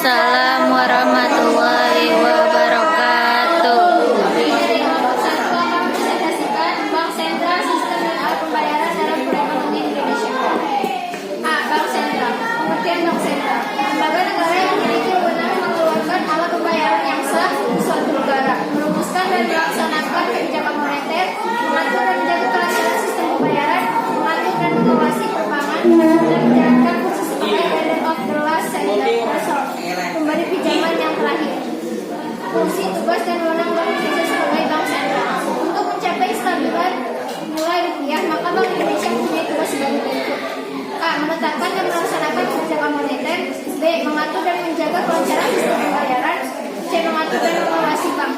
Waalaikumsalam warahmatullahi wabarakatuh. Bank sentral sistem dan alat pembayaran dalam perekonomian Indonesia. A. Bank sentral. Pengertian bank sentral: lembaga negara yang memiliki wewenang mengeluarkan alat pembayaran yang sah di suatu negara, merumuskan dan melaksanakan kebijakan moneter, mengatur dan menjaga kelancaran sistem pembayaran, mengatur dan mengawasi perbankan, dan menjalankan fungsi sebagai lender of the last resort, pemberi pinjaman yang terakhir. Fungsi, tugas, dan wewenang Bank Indonesia sebagai bank sentral: untuk mencapai stabilan nilai rupiah, maka Bank Indonesia mempunyai tugas sebagai berikut. A. Menetapkan dan melaksanakan kebijakan moneter. B. Mengatur dan menjaga kelancaran sistem pembayaran. C. Mengatur dan mengawasi bank.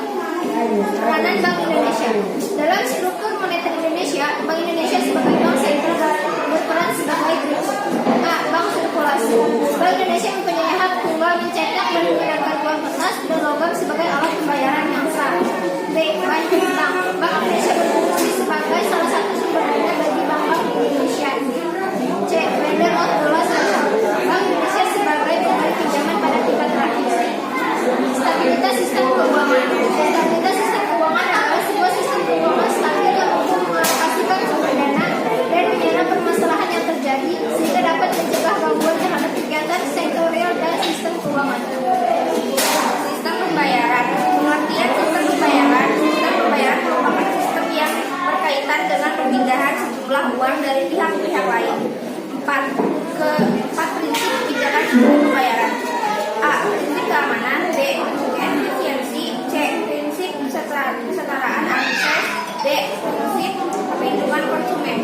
Peranan Bank Indonesia dalam struktur moneter Indonesia, Bank Indonesia sebagai bank sentral berperan sebagai berikut. A. Bank sirkulasi: Bank Indonesia mempunyai hak tunggal mencetak dan mengedarkan uang kertas dan logam sebagai alat pembayaran yang sah. B. Banking bank: Bank Indonesia berfungsi sebagai salah satu sumber dana bagi bank-bank di Indonesia. C. Lender of the last resort: Bank Indonesia sebagai pemberi pinjaman pada tingkat terakhir. Stabilitas sistem keuangan: stabilitas sistem keuangan adalah sebuah sistem keuangan stabil yang mampu mengalokasikan sumber dana dan menyerap permasalahan yang terjadi sehingga dapat mencegah gangguan terhadap kegiatan sektorial dan sistem keuangan. Sistem pembayaran: pengertian sistem pembayaran. Sistem pembayaran merupakan sistem yang berkaitan dengan pemindahan sejumlah uang dari pihak-pihak lain. 4 prinsip kebijakan sistem pembayaran. A. Prinsip keamanan. B. Efisiensi. C. Prinsip kesetaraan akses. D. Prinsip perlindungan konsumen.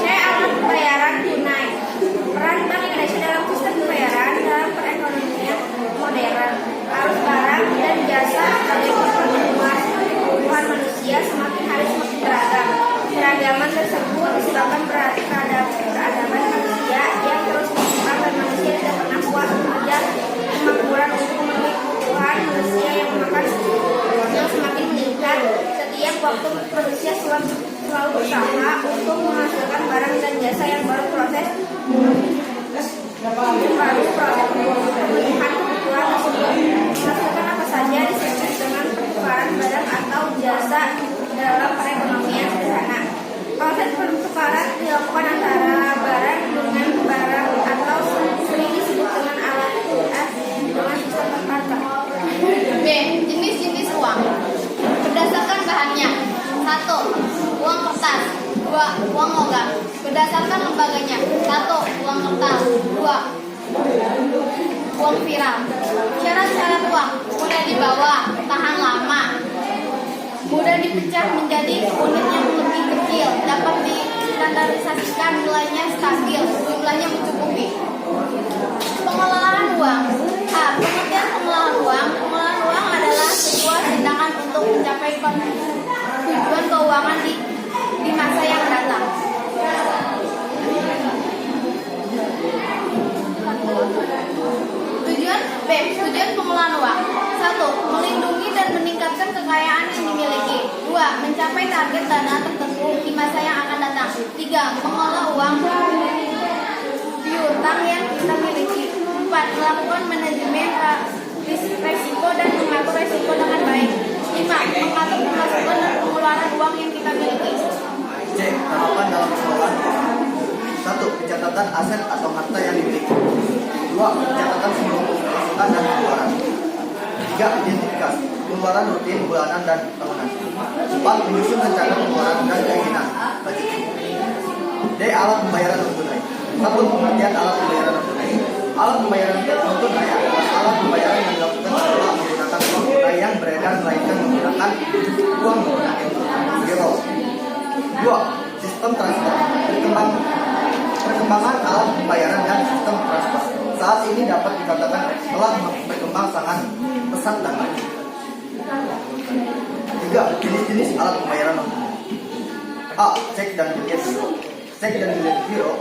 C. Alat pembayaran tunai. Peran Bank Indonesia dalam sistem pembayaran dalam perekonomian modern. Arus barang dan jasa sebagai kebutuhan manusia semakin hari semakin beragam. Keragaman tersebut disebabkan peradaban manusia yang terus berkembang dan manusia tidak pernah puas mengejar kemakmuran untuk memenuhi kebutuhan manusia yang semakin meningkat. Setiap waktu manusia selalu berusaha untuk menghasilkan barang dan jasa yang baru proses pemenuhan kebutuhan tersebut. Menghasilkan apa saja disebut dengan pertukaran barang atau jasa dalam perekonomian sederhana. Proses pertukaran dilakukan antara barang dengan barang atau sering disebut dengan alat dengan sistem perpata. B. Jenis-jenis uang berdasarkan bahannya. 1. Uang kertas. 2. Uang logam berdasarkan lembaganya. 1. Uang kertas. 2. Uang viral. Syarat-syarat uang: mudah dibawa, tahan lama, mudah dipecah menjadi unit yang lebih kecil, dapat distandarisasikan, nilainya stabil, jumlahnya mencukupi. Pengelolaan uang. A. Pengertian pengelolaan uang. Pengelolaan uang adalah sebuah tindakan untuk mencapai tujuan keuangan di masa yang datang. Tujuan pengelolaan uang: 1. Melindungi dan meningkatkan kekayaan yang dimiliki. 2. Mencapai target dana tertentu di masa yang akan datang. 3. Mengelola uang piutang yang kita miliki. 4. Melakukan manajemen risiko dan mengatur risiko dengan baik. 5. Mengatur pemasukan dan pengeluaran uang yang kita miliki. C. Tahapan dalam pengelolaan uang: 1. Pencatatan aset atau harta yang dimiliki. 2. Pencatatan semua pemasukan dan pengeluaran. 3. Identifikasi pengeluaran rutin bulanan dan tahunan. 4. Menyusun rencana pengeluaran dan keinginan budgeting. D. Alat pembayaran non tunai. 1. Pengertian alat pembayaran non tunai. Alat pembayaran non tunai adalah alat pembayaran yang dilakukan setelah menggunakan uang tunai yang beredar melainkan menggunakan uang biro. 2. Sistem transfer. Perkembangan alat pembayaran dan sistem transfer saat ini dapat dikatakan telah berkembang sangat pesat dan maju. 3. Jenis-jenis alat pembayaran non tunai. A. Cek dan bilet biro. Cek dan bilet biro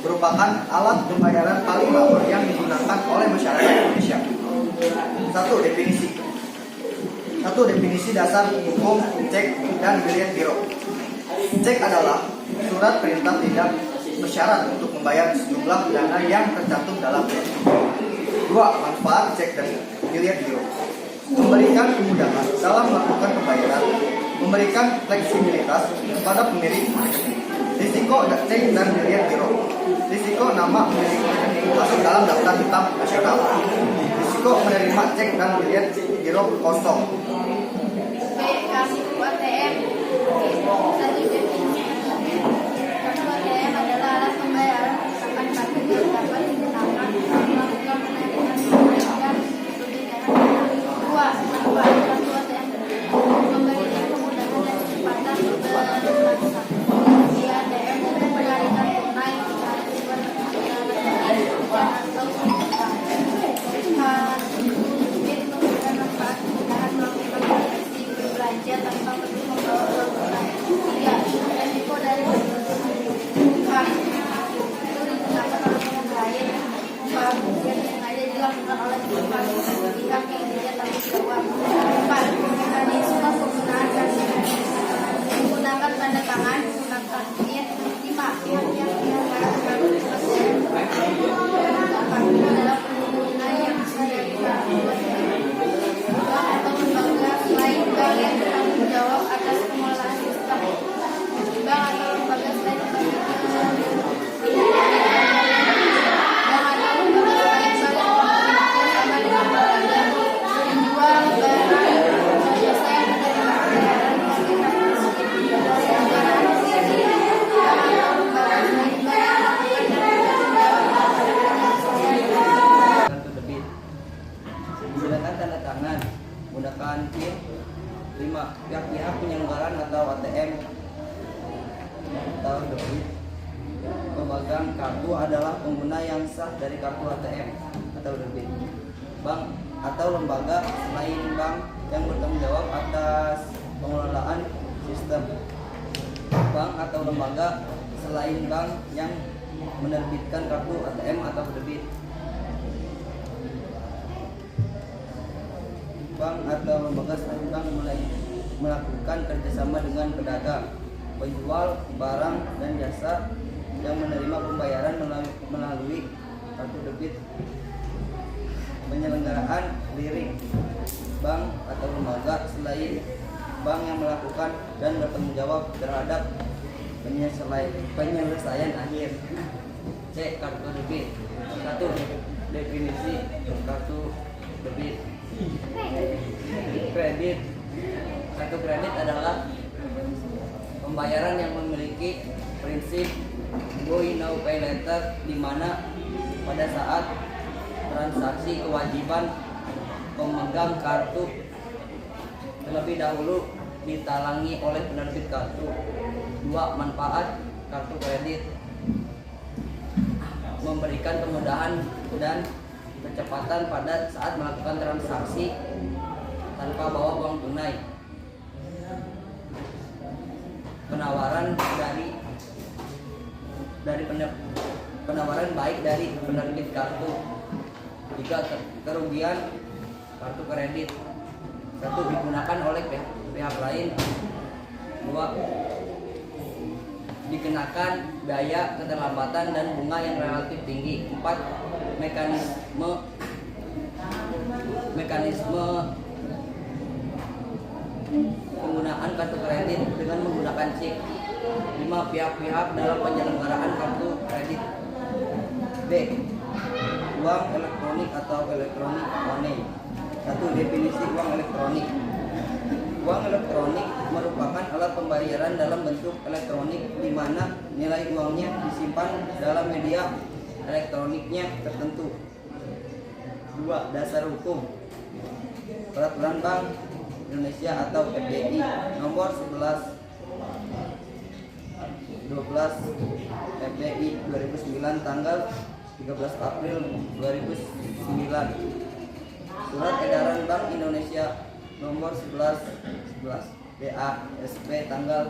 merupakan alat pembayaran paling lama yang digunakan oleh masyarakat Indonesia. 1. Definisi. 1. Definisi dasar hukum cek dan bilet biro. Cek adalah surat perintah tindak bersyarat untuk membayar sejumlah dana yang tercantum dalam BEP. 2. Manfaat cek dan biliet giro. Memberikan kemudahan dalam melakukan pembayaran, memberikan fleksibilitas kepada pemilik. Risiko cek dan biliet giro. Risiko nama pemilik masuk dalam daftar hitam nasional. Risiko menerima cek dan biliet giro kosong. B. Kartu ATM. Satu definisi kartu ATM adalah alat pembayaran menggunakan kartu yang dapat digunakan untuk melakukan penarikan dan pembayaran. 2. Manfaat kartu ATM memberikan kemudahan dan kecepatan bertransaksi di ATM dengan penarikan tunai saat tujuan atau memberikan manfaat kemudahan melakukan transaksi berbelanja tanpa perlu membawa uang tunai. 3. Resiko dari itu digunakan oleh pihak lain yang sengaja dilakukan oleh pihak yang tidak tanggung jawab. 4. Mekanisme penggunaan kartu menggunakan tanda tangan, menggunakan NIP. 5. Pihak-pihak yang harus adalah pengguna yang bisa dari kartu bank atau lembaga selain bank yang bertanggung jawab atas pengelolaan sistem. Bank atau lembaga selain kartu debit menggunakan tanda tangan, menggunakan PIN. 5. Pihak-pihak penyelenggaraan atau ATM atau debit pemegang kartu adalah pengguna yang sah dari kartu ATM atau debit. Bank atau lembaga selain bank yang bertanggung jawab atas pengelolaan sistem. Bank atau lembaga selain bank yang menerbitkan kartu ATM atau debit. Bank atau lembaga selain bank mulai melakukan kerjasama dengan pedagang, penjual barang dan jasa yang menerima pembayaran melalui kartu debit. Penyelenggaraan clearing. Bank atau lembaga selain bank yang melakukan dan bertanggung jawab terhadap penyelesaian akhir. C. Kartu debit. 1. Definisi kartu debit. Kredit. Kartu kredit adalah pembayaran yang memiliki prinsip buy now pay later, di mana pada saat transaksi kewajiban pemegang kartu terlebih dahulu ditalangi oleh penerbit kartu. 2. Manfaat kartu kredit memberikan kemudahan dan kecepatan pada saat melakukan transaksi tanpa bawa uang tunai. Penawaran penawaran baik dari penerbit kartu. 3. Kerugian kartu kredit. 1. Digunakan oleh pihak lain. 2. Dikenakan biaya keterlambatan dan bunga yang relatif tinggi. 4. Mekanisme penggunaan kartu kredit dengan menggunakan chip. 5. Pihak-pihak dalam penyelenggaraan kartu kredit. B. Uang elektronik atau electronic money. 1. Definisi uang elektronik. Uang elektronik merupakan alat pembayaran dalam bentuk elektronik di mana nilai uangnya disimpan dalam media elektroniknya tertentu. 2. Dasar hukum. Peraturan Bank Indonesia atau PBI nomor 11/12 PBI 2009 tanggal 13 April 2009. Surat Edaran Bank Indonesia nomor 11/11 BASP tanggal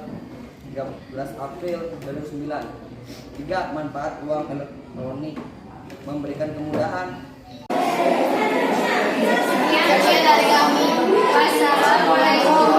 13 April 2009. 3. Manfaat uang elektronik memberikan kemudahan. Sekian dari kami. Wassalamualaikum